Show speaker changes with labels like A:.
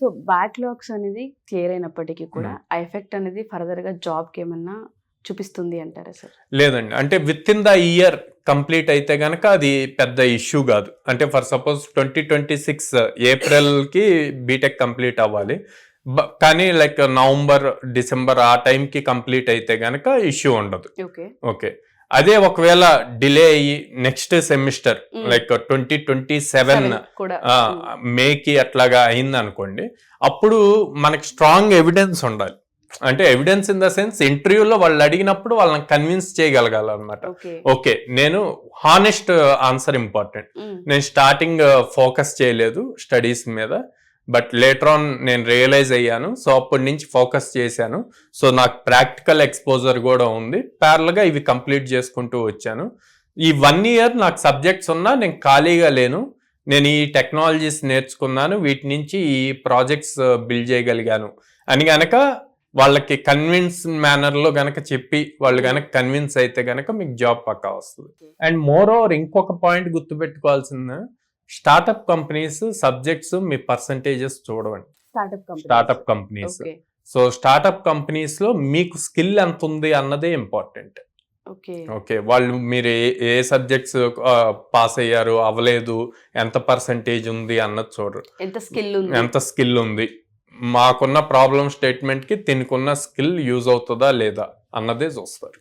A: So backlogs అనేది clear అయినప్పటికీ కూడా ఆ ఎఫెక్ట్ అనేది ఫర్దర్ గా జాబ్ కి ఏమన్నా చూపిస్తుంది అంటారా సార్?
B: లేదండి, అంటే with in the year complete అయితే గనక అది పెద్ద ఇష్యూ కాదు. అంటే ఫర్ సపోజ్ 2026 ఏప్రిల్కి బీటెక్ కంప్లీట్ అవ్వాలి, కానీ లైక్ నవంబర్ డిసెంబర్ ఆ టైంకి కంప్లీట్ అయితే గనక ఇష్యూ ఉండదు. ఓకే, అదే ఒకవేళ డిలే అయ్యి నెక్స్ట్ సెమిస్టర్ లైక్ 2027 మేకి అట్లాగా అయింది అనుకోండి, అప్పుడు మనకి స్ట్రాంగ్ ఎవిడెన్స్ ఉండాలి. అంటే ఎవిడెన్స్ ఇన్ ద సెన్స్ ఇంటర్వ్యూలో వాళ్ళు అడిగినప్పుడు వాళ్ళని కన్విన్స్ చేయగలగాలన్నమాట. ఓకే, నేను హానెస్ట్ ఆన్సర్ ఇంపార్టెంట్. నేను స్టార్టింగ్ ఫోకస్ చేయలేదు స్టడీస్ మీద, బట్ లేటర్ ఆన్ నేను రియలైజ్ అయ్యాను, సో అప్పటి నుంచి ఫోకస్ చేశాను. సో నాకు ప్రాక్టికల్ ఎక్స్పోజర్ కూడా ఉంది, ప్యారల్గా ఇవి కంప్లీట్ చేసుకుంటూ వచ్చాను. ఈ 1 ఇయర్ నాకు సబ్జెక్ట్స్ ఉన్నా నేను ఖాళీగా లేను, నేను ఈ టెక్నాలజీస్ నేర్చుకున్నాను, వీటి నుంచి ఈ ప్రాజెక్ట్స్ బిల్డ్ చేయగలిగాను అని గనక వాళ్ళకి కన్విన్స్ మేనర్లో గనక చెప్పి వాళ్ళు గనక కన్విన్స్ అయితే గనక మీకు జాబ్ పక్కా వస్తుంది. అండ్ మోర్ ఓవర్ ఇంకొక పాయింట్ గుర్తుపెట్టుకోవాల్సింది, స్టార్ట్అప్ కంపెనీస్ సబ్జెక్ట్స్ మీ పర్సంటేజెస్ చూడవండి. Startup companies, so startup companies లో మీకు స్కిల్ ఎంత ఉంది అన్నదే ఇంపార్టెంట్. ఓకే, వాళ్ళు మీరు ఏ సబ్జెక్ట్స్ పాస్ అయ్యారు అవ్వలేదు, ఎంత పర్సంటేజ్ ఉంది అన్నది చూడరు, ఎంత స్కిల్ ఉంది, మాకున్న ప్రాబ్లం స్టేట్మెంట్ కి తినుకున్న స్కిల్ యూజ్ అవుతుందా లేదా అన్నదే చూస్తారు.